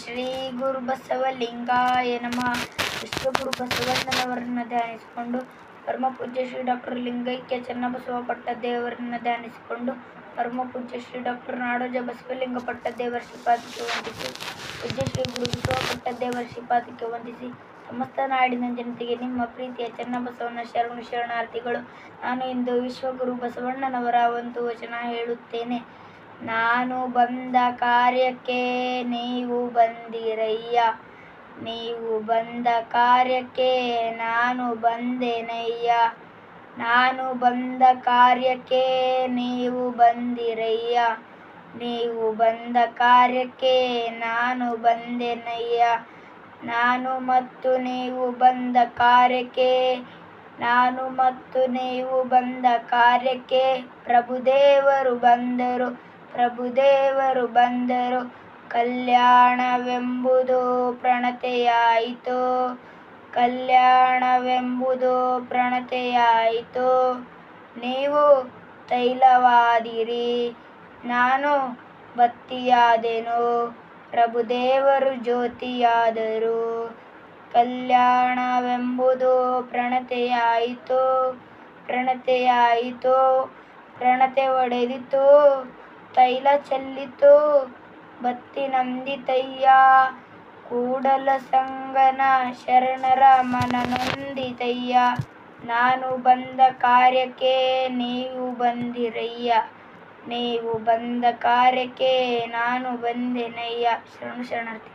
ಶ್ರೀ ಗುರು ಬಸವಲಿಂಗಾಯ ನಮಃ. ವಿಶ್ವಗುರು ಬಸವಣ್ಣನವರನ್ನ ಧ್ಯಾನಿಸಿಕೊಂಡು, ಪರಮ ಪೂಜ್ಯ ಶ್ರೀ ಡಾಕ್ಟರ್ ಲಿಂಗೈಕ್ಯ ಚನ್ನಬಸವ ಪಟ್ಟದೇವರನ್ನ ಧ್ಯಾನಿಸಿಕೊಂಡು, ಪರಮ ಪೂಜ್ಯ ಶ್ರೀ ಡಾಕ್ಟರ್ ನಾಡೋಜ ಬಸವಲಿಂಗ ಪಟ್ಟದೇವರ ಶ್ರೀಪಾದಕ್ಕೆ ವಂದಿಸಿ, ಪೂಜ್ಯ ಶ್ರೀ ಗುರು ಬಸವ ಪಟ್ಟದೇವರ ಶ್ರೀಪಾದಕ್ಕೆ ವಂದಿಸಿ, ಸಮಸ್ತ ನಾಡಿನ ಜನತೆಗೆ ನಿಮ್ಮ ಪ್ರೀತಿಯ ಚನ್ನಬಸವನ ಶರಣು ಶರಣಾರ್ಥಿಗಳು. ನಾನು ಇಂದು ವಿಶ್ವಗುರು ಬಸವಣ್ಣನವರ ಒಂದು ವಚನ ಹೇಳುತ್ತೇನೆ. ನಾನು ಬಂದ ಕಾರ್ಯಕ್ಕೆ ನೀವು ಬಂದಿರಯ್ಯ, ನೀವು ಬಂದ ಕಾರ್ಯಕ್ಕೆ ನಾನು ಬಂದೆನಯ್ಯ, ನಾನು ಬಂದ ಕಾರ್ಯಕ್ಕೆ ನೀವು ಬಂದಿರಯ್ಯ, ನೀವು ಬಂದ ಕಾರ್ಯಕ್ಕೆ ನಾನು ಬಂದೆನಯ್ಯ, ನಾನು ಮತ್ತು ನೀವು ಬಂದ ಕಾರ್ಯಕ್ಕೆ, ನಾನು ಮತ್ತು ನೀವು ಬಂದ ಕಾರ್ಯಕ್ಕೆ ಪ್ರಭುದೇವರು ಬಂದರು, ಪ್ರಭುದೇವರು ಬಂದರು. ಕಲ್ಯಾಣವೆಂಬುದು ಪ್ರಣತೆಯಾಯಿತು, ಕಲ್ಯಾಣವೆಂಬುದು ಪ್ರಣತೆಯಾಯಿತು. ನೀವು ತೈಲವಾದಿರಿ, ನಾನು ಬತ್ತಿಯಾದೆನು, ಪ್ರಭುದೇವರು ಜ್ಯೋತಿಯಾದರು. ಕಲ್ಯಾಣವೆಂಬುದು ಪ್ರಣತೆಯಾಯಿತು, ಪ್ರಣತೆಯಾಯಿತು. ಪ್ರಣತೆ ಒಡೆದಿತು, ತೈಲ ಚೆಲ್ಲಿತು, ಬತ್ತಿ ನಂದಿತಯ್ಯ. ಕೂಡಲ ಸಂಗನ ಶರಣರ ಮನ ನೊಂದಿತಯ್ಯ, ನಾನು ಬಂದ ಕಾರ್ಯಕ್ಕೆ ನೀವು ಬಂದಿರಯ್ಯ, ನೀವು ಬಂದ ಕಾರ್ಯಕ್ಕೆ ನಾನು ಬಂದೆನಯ್ಯ. ಶರಣು ಶರಣಾರ್ಥಿ.